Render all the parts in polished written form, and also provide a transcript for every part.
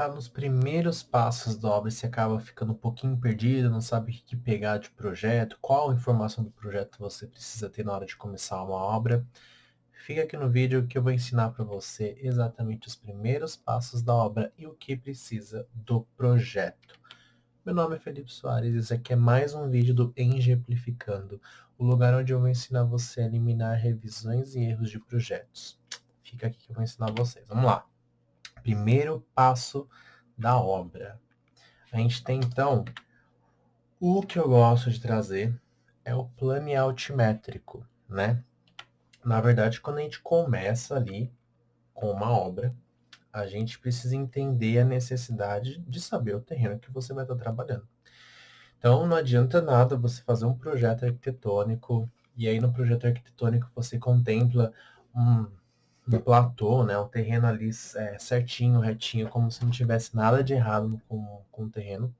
tá nos primeiros passos da obra e você acaba ficando um pouquinho perdido, não sabe o que pegar de projeto, qual informação do projeto você precisa ter na hora de começar uma obra, fica aqui no vídeo que eu vou ensinar para você exatamente os primeiros passos da obra e o que precisa do projeto. Meu nome é Felipe Soares e esse aqui é mais um vídeo do Exemplificando, o lugar onde eu vou ensinar você a eliminar revisões e erros de projetos. Fica aqui que eu vou ensinar vocês. Vamos lá. Primeiro passo da obra. A gente tem, então, o que eu gosto de trazer é o planear altimétrico, né? Na verdade, quando a gente começa ali com uma obra, a gente precisa entender a necessidade de saber o terreno que você vai estar trabalhando. Então, não adianta nada você fazer um projeto arquitetônico e aí no projeto arquitetônico você contempla um platô, né, um terreno ali certinho, retinho, como se não tivesse nada de errado com o terreno,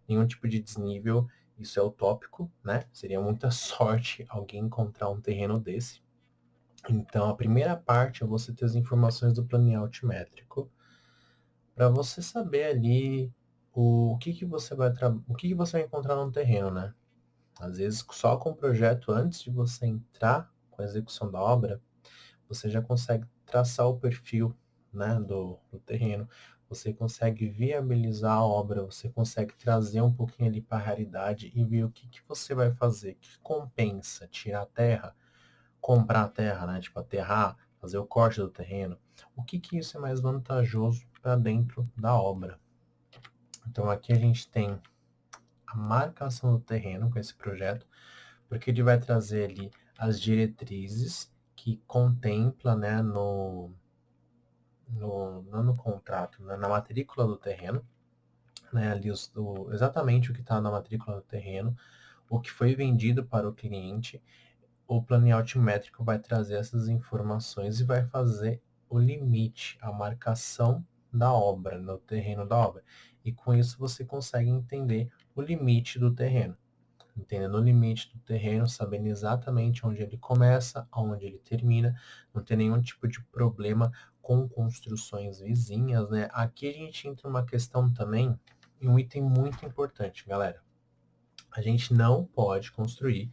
nenhum tipo de desnível, isso é utópico, né? Seria muita sorte alguém encontrar um terreno desse. Então, a primeira parte é você ter as informações do plano altimétrico, para você saber ali o que você vai o que você vai encontrar no terreno, né? Às vezes, só com o projeto, antes de você entrar com a execução da obra, você já consegue traçar o perfil, né, do terreno, você consegue viabilizar a obra, você consegue trazer um pouquinho ali para a realidade e ver o que você vai fazer, que compensa, tirar a terra, comprar a terra, né, tipo aterrar, fazer o corte do terreno, o que isso é mais vantajoso para dentro da obra. Então aqui a gente tem a marcação do terreno com esse projeto, porque ele vai trazer ali as diretrizes que contempla, né, não no contrato, né, na matrícula do terreno, né, ali exatamente o que está na matrícula do terreno, o que foi vendido para o cliente. O planeamento métrico vai trazer essas informações e vai fazer o limite, a marcação da obra, no terreno da obra. E com isso você consegue entender o limite do terreno. Entendendo o limite do terreno, sabendo exatamente onde ele começa, aonde ele termina, não ter nenhum tipo de problema com construções vizinhas, né? Aqui a gente entra numa questão também, e um item muito importante, galera. A gente não pode construir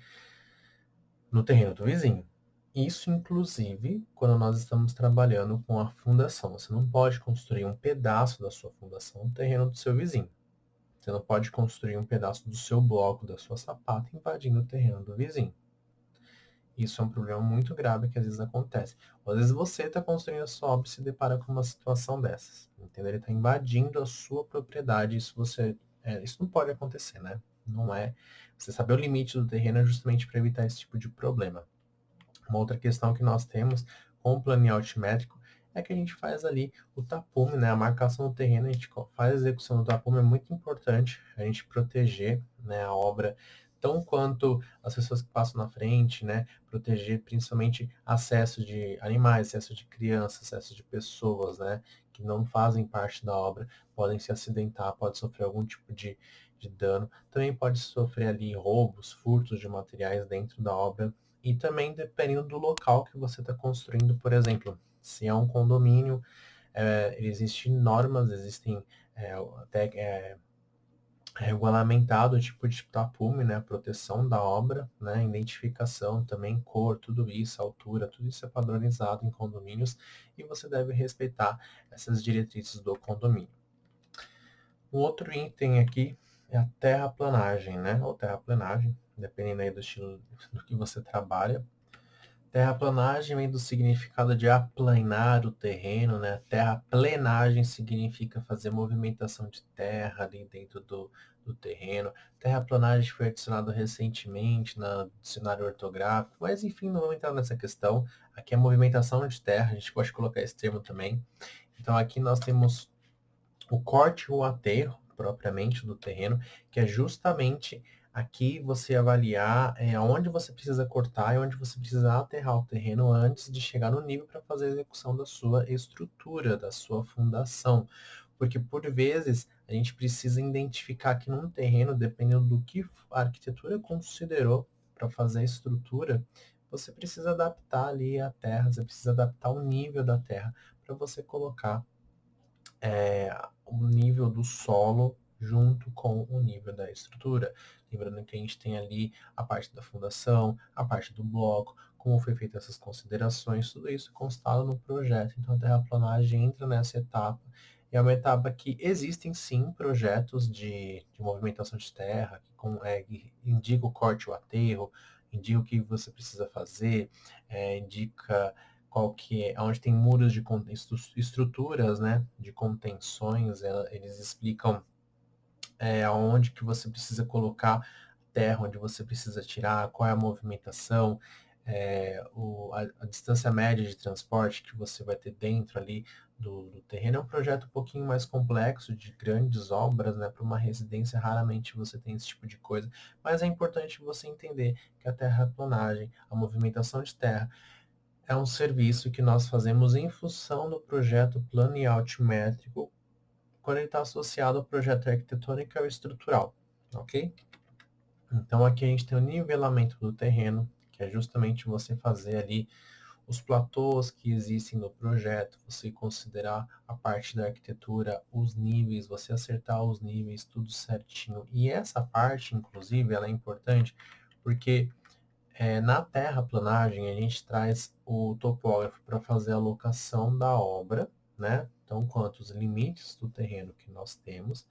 no terreno do vizinho. Isso, inclusive, quando nós estamos trabalhando com a fundação. Você não pode construir um pedaço da sua fundação no terreno do seu vizinho. Você não pode construir um pedaço do seu bloco, da sua sapata, invadindo o terreno do vizinho. Isso é um problema muito grave que às vezes acontece. Ou às vezes você está construindo a sua obra e se depara com uma situação dessas. Entendeu? Ele está invadindo a sua propriedade. Isso não pode acontecer, né? Não é. Você saber o limite do terreno é justamente para evitar esse tipo de problema. Uma outra questão que nós temos com o planeamento altimétrico é que a gente faz ali o tapume, né, a marcação do terreno, a gente faz a execução do tapume, é muito importante a gente proteger, né, a obra, tão quanto as pessoas que passam na frente, né, proteger principalmente acesso de animais, acesso de crianças, acesso de pessoas, né, que não fazem parte da obra, podem se acidentar, pode sofrer algum tipo de dano, também pode sofrer ali roubos, furtos de materiais dentro da obra, e também dependendo do local que você está construindo, por exemplo, se é um condomínio, existem normas, existem até regulamentado o tipo de tapume, né, a proteção da obra, né, identificação também, cor, tudo isso, altura, tudo isso é padronizado em condomínios e você deve respeitar essas diretrizes do condomínio. Um outro item aqui é a terraplanagem, né, ou terraplenagem, dependendo aí do estilo do que você trabalha. Terraplanagem vem do significado de aplanar o terreno, né? Terraplenagem significa fazer movimentação de terra ali dentro do terreno. Terraplanagem foi adicionado recentemente no dicionário ortográfico, mas enfim, não vou entrar nessa questão. Aqui é movimentação de terra, a gente pode colocar esse termo também. Então aqui nós temos o corte ou aterro, propriamente, do terreno, que é justamente aqui você avaliar onde você precisa cortar e onde você precisa aterrar o terreno antes de chegar no nível para fazer a execução da sua estrutura, da sua fundação. Porque, por vezes, a gente precisa identificar que num terreno, dependendo do que a arquitetura considerou para fazer a estrutura, você precisa adaptar ali a terra, você precisa adaptar o nível da terra para você colocar nível do solo junto com o nível da estrutura. Lembrando que a gente tem ali a parte da fundação, a parte do bloco, como foi feita essas considerações, tudo isso constado no projeto. Então a terraplanagem entra nessa etapa. E é uma etapa que existem sim projetos de movimentação de terra, que indica o corte ou aterro, indica o que você precisa fazer, indica qual que é, onde tem muros de estruturas, né, de contenções, eles explicam aonde que você precisa colocar terra, onde você precisa tirar, qual é a movimentação, a distância média de transporte que você vai ter dentro ali do terreno. É um projeto um pouquinho mais complexo, de grandes obras, né? Para uma residência, raramente você tem esse tipo de coisa, mas é importante você entender que a terraplanagem, a movimentação de terra, é um serviço que nós fazemos em função do projeto plano e altimétrico, quando ele está associado ao projeto arquitetônico ou estrutural, ok? Então aqui a gente tem o nivelamento do terreno, que é justamente você fazer ali os platôs que existem no projeto, você considerar a parte da arquitetura, os níveis, você acertar os níveis, tudo certinho. E essa parte, inclusive, ela é importante porque na terraplanagem a gente traz o topógrafo para fazer a locação da obra, né? Então, quanto os limites do terreno que nós temos,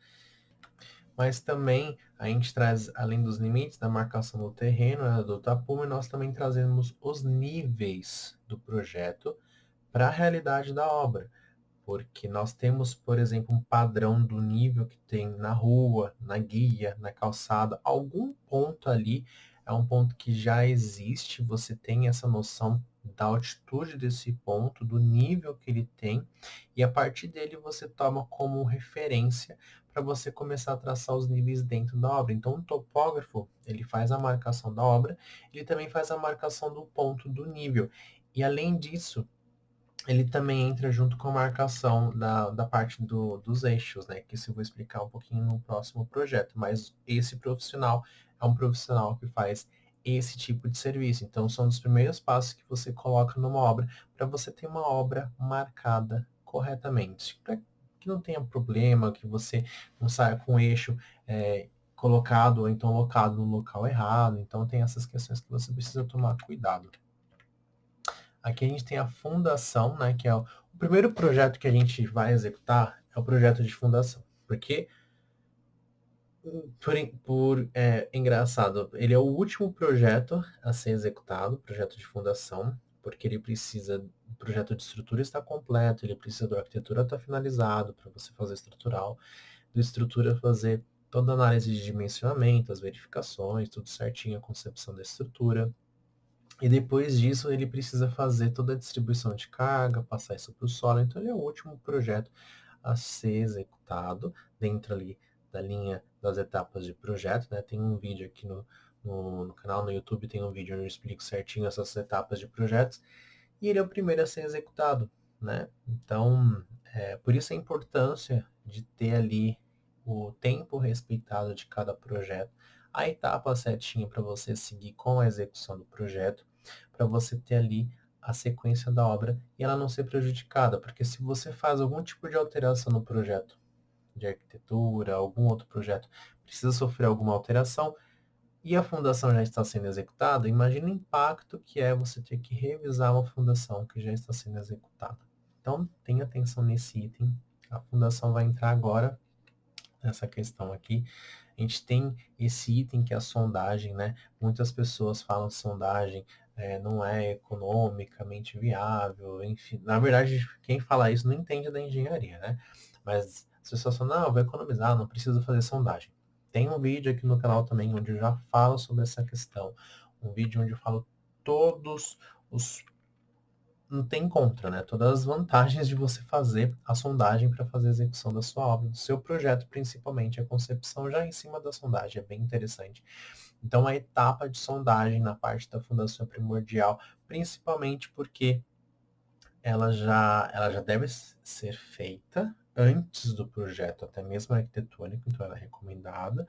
mas também a gente traz, além dos limites da marcação do terreno, do tapume, nós também trazemos os níveis do projeto para a realidade da obra. Porque nós temos, por exemplo, um padrão do nível que tem na rua, na guia, na calçada, algum ponto ali é um ponto que já existe, você tem essa noção da altitude desse ponto, do nível que ele tem, e a partir dele você toma como referência para você começar a traçar os níveis dentro da obra. Então, o topógrafo, ele faz a marcação da obra, ele também faz a marcação do ponto do nível. E além disso, ele também entra junto com a marcação da parte dos eixos, né? Que isso eu vou explicar um pouquinho no próximo projeto. Mas esse profissional é um profissional que faz esse tipo de serviço. Então, são os primeiros passos que você coloca numa obra para você ter uma obra marcada corretamente. Para que não tenha problema, que você não saia com o eixo colocado ou então locado no local errado. Então, tem essas questões que você precisa tomar cuidado. Aqui a gente tem a fundação, né, que é o primeiro projeto que a gente vai executar é o projeto de fundação, porque engraçado, ele é o último projeto a ser executado, projeto de fundação, porque ele precisa, o projeto de estrutura está completo, ele precisa da arquitetura estar finalizado para você fazer estrutural, do estrutura fazer toda a análise de dimensionamento, as verificações, tudo certinho, a concepção da estrutura. E depois disso, ele precisa fazer toda a distribuição de carga, passar isso para o solo. Então, ele é o último projeto a ser executado dentro ali da linha das etapas de projeto, né? Tem um vídeo aqui no canal, no YouTube, tem um vídeo onde eu explico certinho essas etapas de projetos. E ele é o primeiro a ser executado, né? Então, por isso a importância de ter ali o tempo respeitado de cada projeto, a etapa certinha para você seguir com a execução do projeto, para você ter ali a sequência da obra e ela não ser prejudicada, porque se você faz algum tipo de alteração no projeto de arquitetura, algum outro projeto precisa sofrer alguma alteração e a fundação já está sendo executada, imagina o impacto que é você ter que revisar uma fundação que já está sendo executada. Então, tenha atenção nesse item. A fundação vai entrar agora nessa questão aqui. A gente tem esse item que é a sondagem, né? Muitas pessoas falam sondagem não é economicamente viável, enfim. Na verdade, quem fala isso não entende da engenharia, né? Mas as pessoas falam, não, eu vou economizar, não preciso fazer sondagem. Tem um vídeo aqui no canal também onde eu já falo sobre essa questão. Um vídeo onde eu falo todos os não tem contra, né? Todas as vantagens de você fazer a sondagem para fazer a execução da sua obra, do seu projeto, principalmente a concepção já em cima da sondagem, é bem interessante. Então, a etapa de sondagem na parte da fundação é primordial, principalmente porque ela já deve ser feita antes do projeto, até mesmo arquitetônico, então ela é recomendada,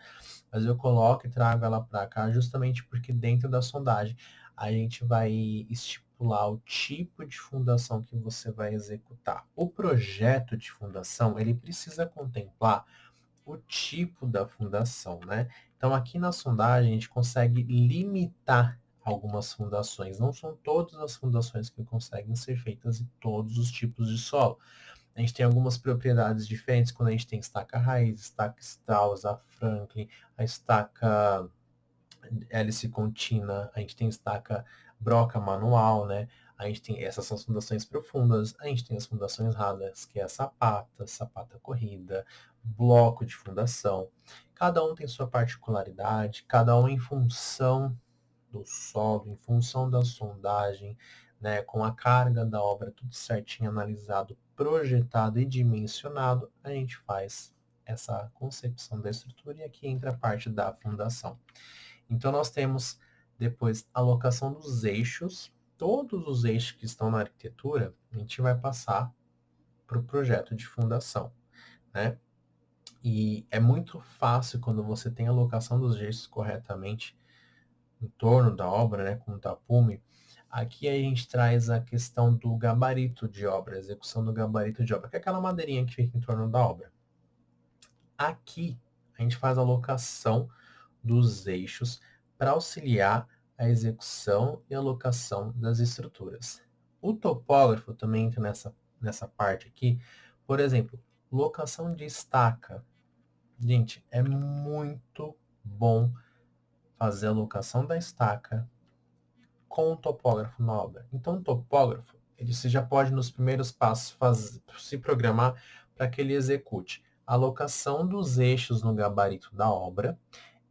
mas eu coloco e trago ela para cá justamente porque dentro da sondagem a gente vai estipular estipular o tipo de fundação que você vai executar. O projeto de fundação, ele precisa contemplar o tipo da fundação, né? Então, aqui na sondagem, a gente consegue limitar algumas fundações. Não são todas as fundações que conseguem ser feitas em todos os tipos de solo. A gente tem algumas propriedades diferentes quando a gente tem estaca raiz, estaca Strauss, a Franklin, a estaca hélice contínua, a gente tem estaca broca manual, né? A gente tem, essas são as fundações profundas, a gente tem as fundações rasas, que é a sapata, sapata corrida, bloco de fundação. Cada um tem sua particularidade, cada um em função do solo, em função da sondagem, né, com a carga da obra tudo certinho analisado, projetado e dimensionado, a gente faz essa concepção da estrutura e aqui entra a parte da fundação. Então nós temos depois a alocação dos eixos, todos os eixos que estão na arquitetura, a gente vai passar para o projeto de fundação, né? E é muito fácil quando você tem a alocação dos eixos corretamente em torno da obra, né, com o tapume. Aqui a gente traz a questão do gabarito de obra, a execução do gabarito de obra, que é aquela madeirinha que fica em torno da obra. Aqui a gente faz a alocação dos eixos para auxiliar a execução e alocação das estruturas. O topógrafo também entra nessa parte aqui. Por exemplo, locação de estaca. Gente, é muito bom fazer a locação da estaca com o topógrafo na obra. Então, o topógrafo, você já pode, nos primeiros passos, se programar para que ele execute a locação dos eixos no gabarito da obra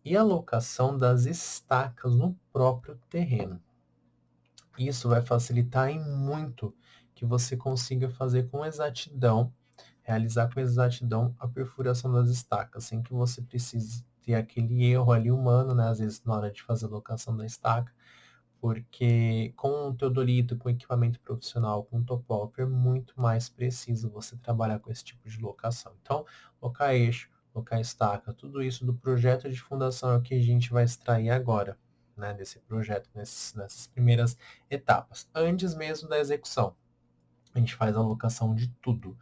e a locação das estacas no próprio terreno. Isso vai facilitar em muito que você consiga fazer com exatidão, realizar com exatidão a perfuração das estacas, sem que você precise ter aquele erro ali humano, né, às vezes na hora de fazer a locação da estaca, porque com o teodolito, com equipamento profissional, com o topógrafo, é muito mais preciso você trabalhar com esse tipo de locação. Então, locar eixo, locar estaca, tudo isso do projeto de fundação é o que a gente vai extrair agora, né, desse projeto, nessas primeiras etapas, antes mesmo da execução. A gente faz a locação de tudo.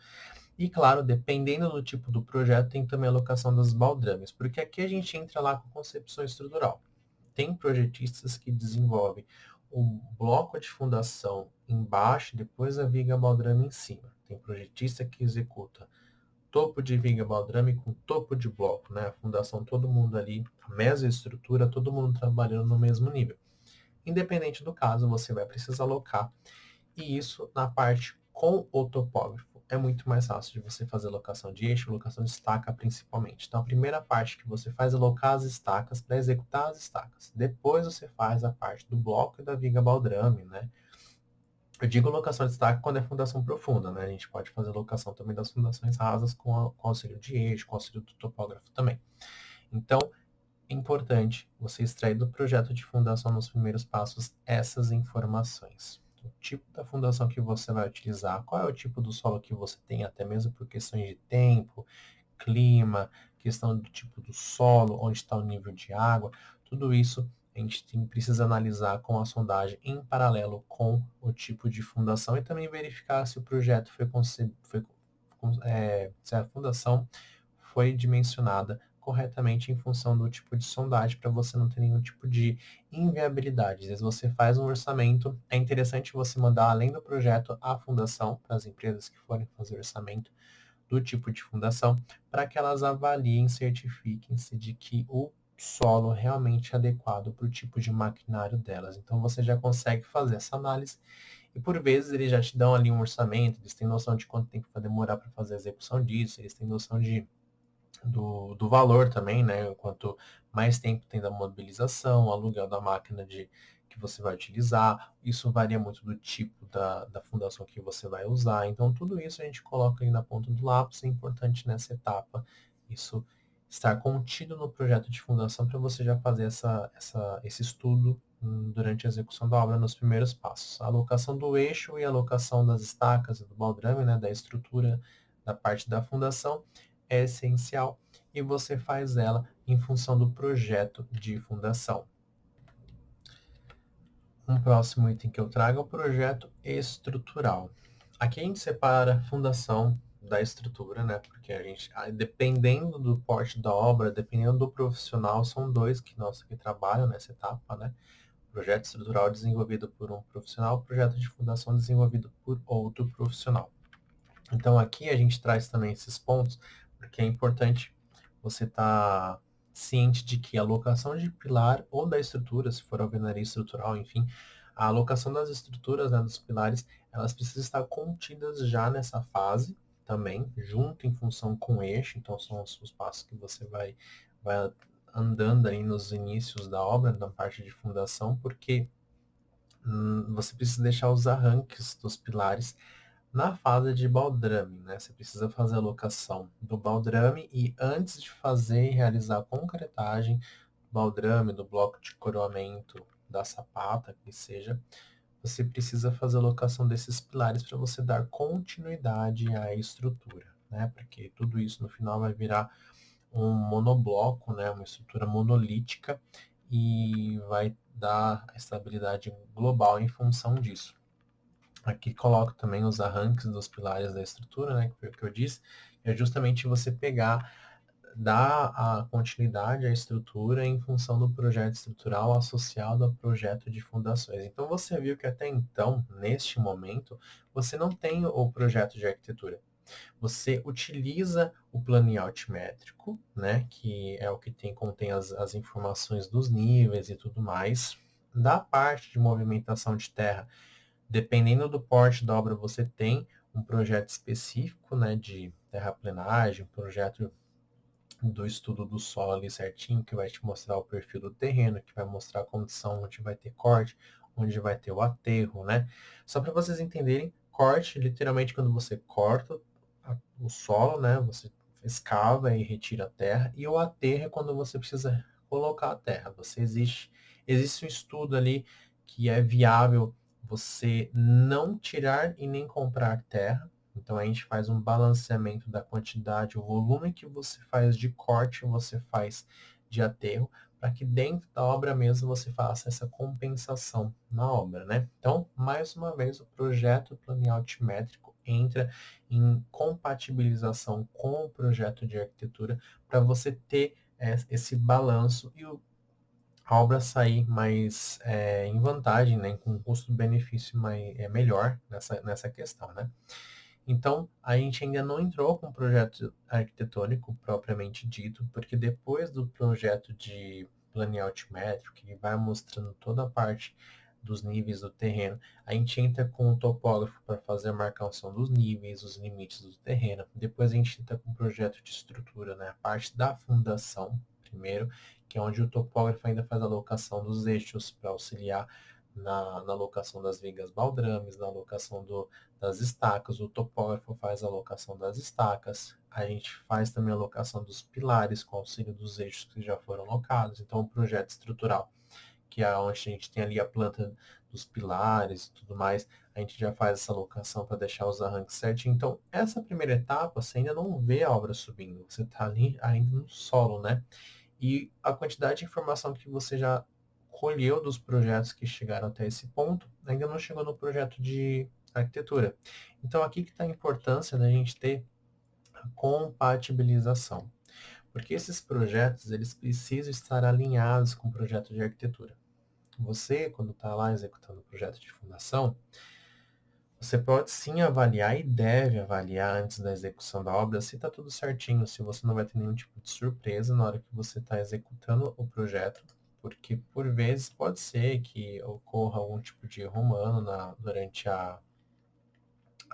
E claro, dependendo do tipo do projeto, tem também a locação dos baldrames, porque aqui a gente entra lá com concepção estrutural. Tem projetistas que desenvolvem um bloco de fundação embaixo, depois a viga baldrame em cima. Tem projetista que executa topo de viga baldrame com topo de bloco, né? A fundação, todo mundo ali, a mesma estrutura, todo mundo trabalhando no mesmo nível. Independente do caso, você vai precisar alocar. E isso na parte com o topógrafo. É muito mais fácil de você fazer locação de eixo, locação de estaca principalmente. Então a primeira parte que você faz é alocar as estacas para executar as estacas. Depois você faz a parte do bloco e da viga baldrame, né? Eu digo locação de estaca quando é fundação profunda, né? A gente pode fazer locação também das fundações rasas com auxílio de eixo, com auxílio do topógrafo também. Então, é importante você extrair do projeto de fundação nos primeiros passos essas informações. O tipo da fundação que você vai utilizar, qual é o tipo do solo que você tem, até mesmo por questões de tempo, clima, questão do tipo do solo, onde está o nível de água, tudo isso a gente precisa analisar com a sondagem em paralelo com o tipo de fundação e também verificar se o projeto se a fundação foi dimensionada corretamente em função do tipo de sondagem para você não ter nenhum tipo de inviabilidade. Às vezes você faz um orçamento, é interessante você mandar além do projeto a fundação para as empresas que forem fazer orçamento do tipo de fundação, para que elas avaliem, certifiquem-se de que o solo realmente é adequado para o tipo de maquinário delas. Então você já consegue fazer essa análise e por vezes eles já te dão ali um orçamento, eles têm noção de quanto tempo vai demorar para fazer a execução disso, eles têm noção do valor também, né? Quanto mais tempo tem da mobilização, aluguel da máquina que você vai utilizar, isso varia muito do tipo da fundação que você vai usar. Então, tudo isso a gente coloca aí na ponta do lápis, é importante nessa etapa, isso estar contido no projeto de fundação para você já fazer esse estudo durante a execução da obra nos primeiros passos. A alocação do eixo e a alocação das estacas, do baldrame, né, da estrutura, da parte da fundação, é essencial e você faz ela em função do projeto de fundação. Um próximo item que eu trago é o projeto estrutural. Aqui a gente separa a fundação da estrutura, né? Porque a gente, dependendo do porte da obra, dependendo do profissional, são dois que trabalham nessa etapa, né? Projeto estrutural desenvolvido por um profissional, projeto de fundação desenvolvido por outro profissional. Então aqui a gente traz também esses pontos, porque é importante você estar ciente de que a alocação de pilar ou da estrutura, se for alvenaria estrutural, enfim, a alocação das estruturas, né, dos pilares, elas precisam estar contidas já nessa fase também, junto em função com o eixo, então são os passos que você vai andando aí nos inícios da obra, na parte de fundação, porque você precisa deixar os arranques dos pilares na fase de baldrame, né? Você precisa fazer a locação do baldrame e antes de fazer e realizar a concretagem do baldrame, do bloco de coroamento, da sapata, que seja, você precisa fazer a locação desses pilares para você dar continuidade à estrutura, né? Porque tudo isso no final vai virar um monobloco, né? Uma estrutura monolítica e vai dar estabilidade global em função disso. Aqui coloco também os arranques dos pilares da estrutura, né, que foi o que eu disse, é justamente você pegar, dar a continuidade à estrutura em função do projeto estrutural associado ao projeto de fundações. Então você viu que até então, neste momento, você não tem o projeto de arquitetura. Você utiliza o planeamento altimétrico, né, que é o que contém as informações dos níveis e tudo mais. Da parte de movimentação de terra, dependendo do porte da obra, você tem um projeto específico, né, de terraplenagem, um projeto do estudo do solo ali certinho, que vai te mostrar o perfil do terreno, que vai mostrar a condição onde vai ter corte, onde vai ter o aterro, né? Só para vocês entenderem, corte, literalmente, quando você corta o solo, né, você escava e retira a terra, e o aterro é quando você precisa colocar a terra. Existe um estudo ali que é viável você não tirar e nem comprar terra. Então a gente faz um balanceamento da quantidade, o volume que você faz de corte, você faz de aterro, para que dentro da obra mesmo você faça essa compensação na obra, né? Então, mais uma vez, o projeto planeamento altimétrico entra em compatibilização com o projeto de arquitetura para você ter esse balanço e a obra sair mais em vantagem, né, com um custo-benefício melhor nessa questão, né? Então, a gente ainda não entrou com o projeto arquitetônico propriamente dito, porque depois do projeto de planeamento altimétrico, que vai mostrando toda a parte dos níveis do terreno, a gente entra com o topógrafo para fazer a marcação dos níveis, os limites do terreno. Depois a gente entra com o projeto de estrutura, né, a parte da fundação, primeiro, que é onde o topógrafo ainda faz a locação dos eixos para auxiliar na locação das vigas baldrames, na locação das estacas, o topógrafo faz a alocação das estacas, a gente faz também a alocação dos pilares com auxílio dos eixos que já foram alocados. Então, o projeto estrutural, que é onde a gente tem ali a planta dos pilares e tudo mais, a gente já faz essa alocação para deixar os arranques certinho. Então, essa primeira etapa, você ainda não vê a obra subindo, você está ali ainda no solo, né? E a quantidade de informação que você já colheu dos projetos que chegaram até esse ponto, ainda não chegou no projeto de arquitetura. Então, aqui que está a importância da gente ter a compatibilização, porque esses projetos eles precisam estar alinhados com o projeto de arquitetura. Você, quando está lá executando o projeto de fundação, você pode sim avaliar e deve avaliar antes da execução da obra se está tudo certinho, se você não vai ter nenhum tipo de surpresa na hora que você está executando o projeto, porque por vezes pode ser que ocorra algum tipo de erro humano durante a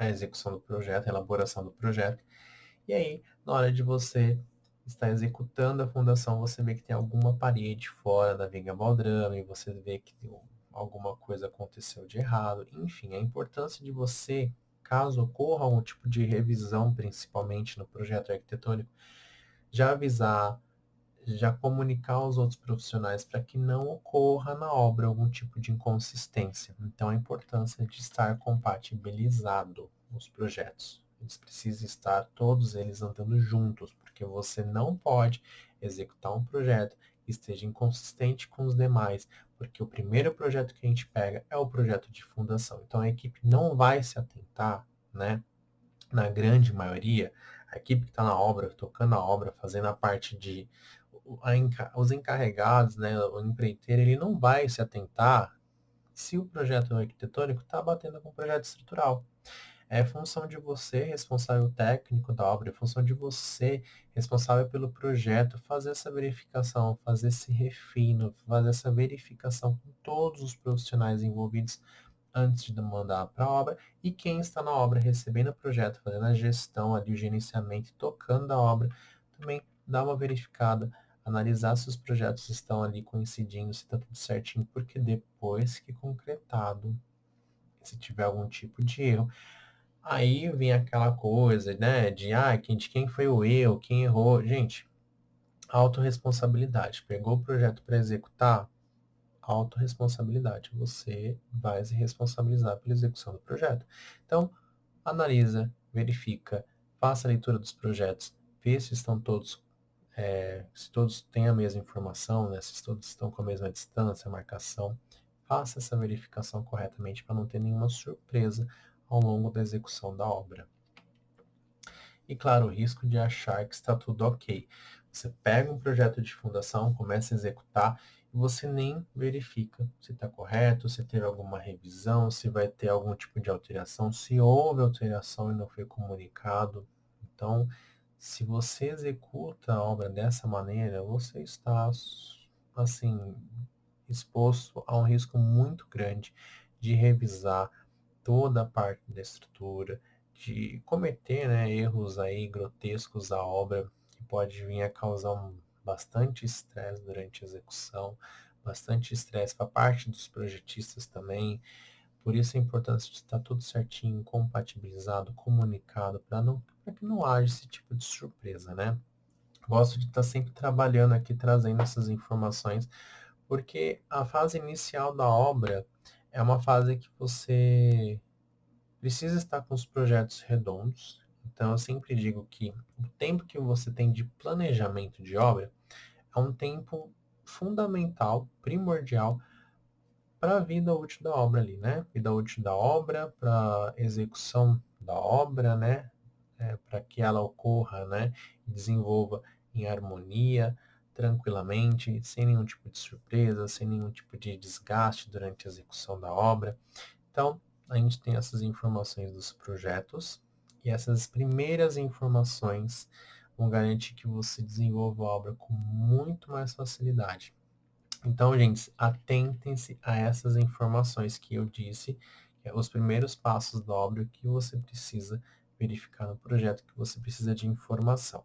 execução do projeto, a elaboração do projeto. E aí, na hora de você estar executando a fundação, você vê que tem alguma parede fora da viga baldrame, você vê que alguma coisa aconteceu de errado. Enfim, a importância de você, caso ocorra algum tipo de revisão, principalmente no projeto arquitetônico, já avisar, já comunicar aos outros profissionais para que não ocorra na obra algum tipo de inconsistência. Então, a importância de estar compatibilizado os projetos. Eles precisam estar todos eles andando juntos, porque você não pode executar um projeto que esteja inconsistente com os demais, porque o primeiro projeto que a gente pega é o projeto de fundação. Então a equipe não vai se atentar, né, na grande maioria, a equipe que está na obra, tocando a obra, fazendo a parte de os encarregados, né, o empreiteiro, ele não vai se atentar se o projeto arquitetônico está batendo com o projeto estrutural. É função de você, responsável técnico da obra, é função de você, responsável pelo projeto, fazer essa verificação, fazer esse refino, fazer essa verificação com todos os profissionais envolvidos antes de mandar para a obra e quem está na obra recebendo o projeto, fazendo a gestão ali, o gerenciamento, tocando a obra, também dá uma verificada, analisar se os projetos estão ali coincidindo, se está tudo certinho, porque depois que concretado, se tiver algum tipo de erro, aí vem aquela coisa, né, de quem foi o erro, quem errou. Gente, autorresponsabilidade. Pegou o projeto para executar? Autorresponsabilidade. Você vai se responsabilizar pela execução do projeto. Então, analisa, verifica, faça a leitura dos projetos, vê se estão todos, se todos têm a mesma informação, né, se todos estão com a mesma distância, marcação. Faça essa verificação corretamente para não ter nenhuma surpresa ao longo da execução da obra. E claro, o risco de achar que está tudo ok. Você pega um projeto de fundação, começa a executar e você nem verifica se está correto, se teve alguma revisão, se vai ter algum tipo de alteração, se houve alteração e não foi comunicado. Então, se você executa a obra dessa maneira, você está, assim, exposto a um risco muito grande de revisar toda a parte da estrutura, de cometer, né, erros aí grotescos à obra, que pode vir a causar bastante estresse durante a execução, bastante estresse para a parte dos projetistas também. Por isso a importância de estar tudo certinho, compatibilizado, comunicado, para que não haja esse tipo de surpresa, né? Gosto de estar sempre trabalhando aqui, trazendo essas informações, porque a fase inicial da obra é uma fase que você precisa estar com os projetos redondos. Então, eu sempre digo que o tempo que você tem de planejamento de obra é um tempo fundamental, primordial, para a vida útil da obra ali, né? Vida útil da obra, para execução da obra, né? Para que ela ocorra, né? E desenvolva em harmonia, tranquilamente, sem nenhum tipo de surpresa, sem nenhum tipo de desgaste durante a execução da obra. Então, a gente tem essas informações dos projetos e essas primeiras informações vão garantir que você desenvolva a obra com muito mais facilidade. Então, gente, atentem-se a essas informações que eu disse, que é os primeiros passos da obra que você precisa verificar no projeto, que você precisa de informação.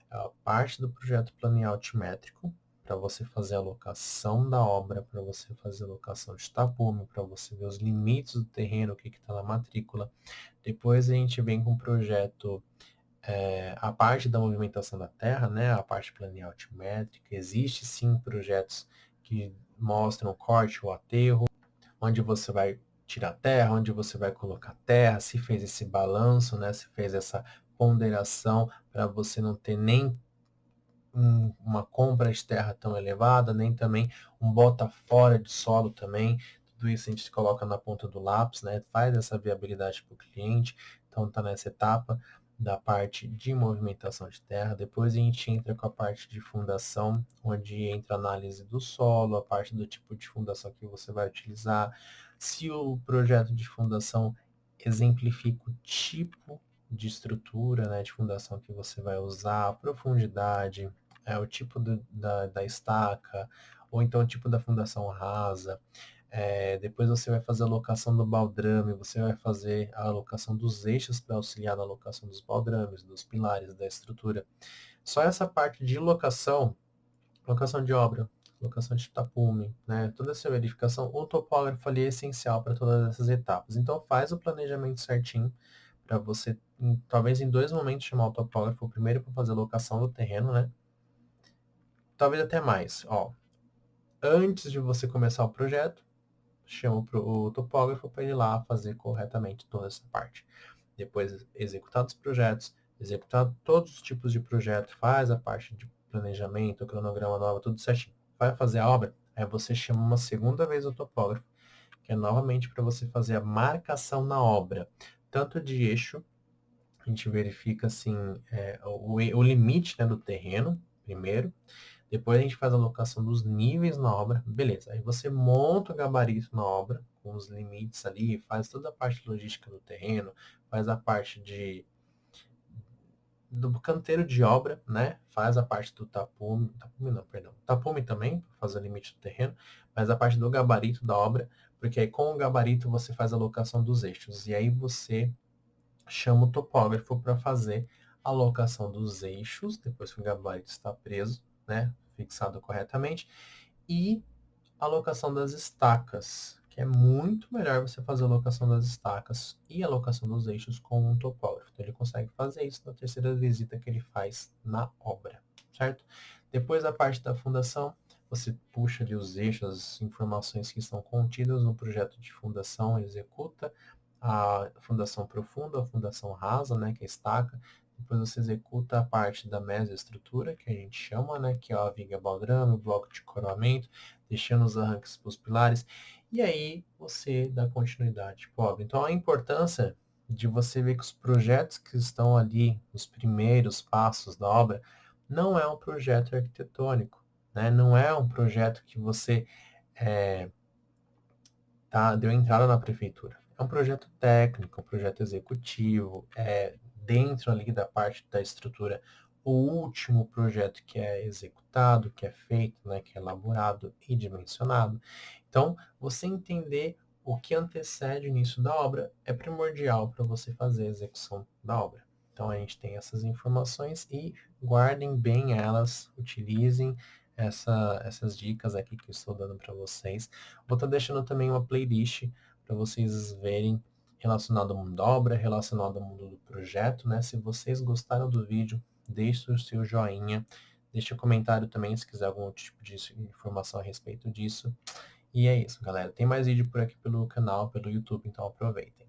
A parte do projeto planear altimétrico, para você fazer a locação da obra, para você fazer a locação de tapume, para você ver os limites do terreno, o que está na matrícula. Depois a gente vem com o projeto, a parte da movimentação da terra, né, a parte planear altimétrica. Existe sim projetos que mostram o corte, o aterro, onde você vai tirar terra, onde você vai colocar terra, se fez esse balanço, né, se fez essa ponderação para você não ter nem uma compra de terra tão elevada, nem também um bota fora de solo também. Tudo isso a gente coloca na ponta do lápis, né? Faz essa viabilidade para o cliente. Então está nessa etapa da parte de movimentação de terra. Depois a gente entra com a parte de fundação, onde entra a análise do solo, a parte do tipo de fundação que você vai utilizar. Se o projeto de fundação exemplifica o tipo de estrutura, né, de fundação que você vai usar, a profundidade, o tipo da estaca, ou então o tipo da fundação rasa. Depois você vai fazer a locação do baldrame, você vai fazer a alocação dos eixos para auxiliar na locação dos baldrames, dos pilares, da estrutura. Só essa parte de locação de obra, locação de tapume, né? Toda essa verificação, o topógrafo ali é essencial para todas essas etapas. Então faz o planejamento certinho para você, talvez em 2 momentos, chamar o topógrafo. O primeiro para fazer a locação do terreno, né? Talvez até mais. Ó, antes de você começar o projeto, chama o topógrafo para ir lá fazer corretamente toda essa parte. Depois executar os projetos, executar todos os tipos de projeto, faz a parte de planejamento, cronograma nova, tudo certinho. Vai fazer a obra, Aí você chama uma segunda vez o topógrafo, que é novamente para você fazer a marcação na obra, tanto de eixo, a gente verifica assim o limite, né, do terreno primeiro, depois a gente faz a alocação dos níveis na obra, beleza. Aí você monta o gabarito na obra, com os limites ali, faz toda a parte logística do terreno, faz a parte do canteiro de obra, né? Faz a parte do tapume não, perdão. Tapume também, para fazer o limite do terreno, mas a parte do gabarito da obra, porque aí com o gabarito você faz a alocação dos eixos. E aí você chama o topógrafo para fazer a alocação dos eixos, depois que o gabarito está preso, né? Fixado corretamente, e a locação das estacas, que é muito melhor você fazer a locação das estacas e a locação dos eixos com um topógrafo. Então ele consegue fazer isso na terceira visita que ele faz na obra, certo? Depois da parte da fundação, você puxa ali os eixos, as informações que estão contidas no projeto de fundação, executa a fundação profunda, a fundação rasa, né, que é a estaca. Depois você executa a parte da mesoestrutura, que a gente chama, né, que é a viga baldrame, o bloco de coroamento, deixando os arranques para os pilares, e aí você dá continuidade para a obra. Então, a importância de você ver que os projetos que estão ali, os primeiros passos da obra, não é um projeto arquitetônico, né? Não é um projeto que você deu entrada na prefeitura. É um projeto técnico, um projeto executivo, dentro ali da parte da estrutura, o último projeto que é executado, que é feito, né, que é elaborado e dimensionado. Então, você entender o que antecede o início da obra é primordial para você fazer a execução da obra. Então, a gente tem essas informações e guardem bem elas, utilizem essas dicas aqui que eu estou dando para vocês. Vou estar deixando também uma playlist para vocês verem relacionado ao mundo da obra, relacionado ao mundo do projeto, né? Se vocês gostaram do vídeo, deixe o seu joinha, deixe um comentário também se quiser algum tipo de informação a respeito disso. E é isso, galera. Tem mais vídeo por aqui pelo canal, pelo YouTube, então aproveitem.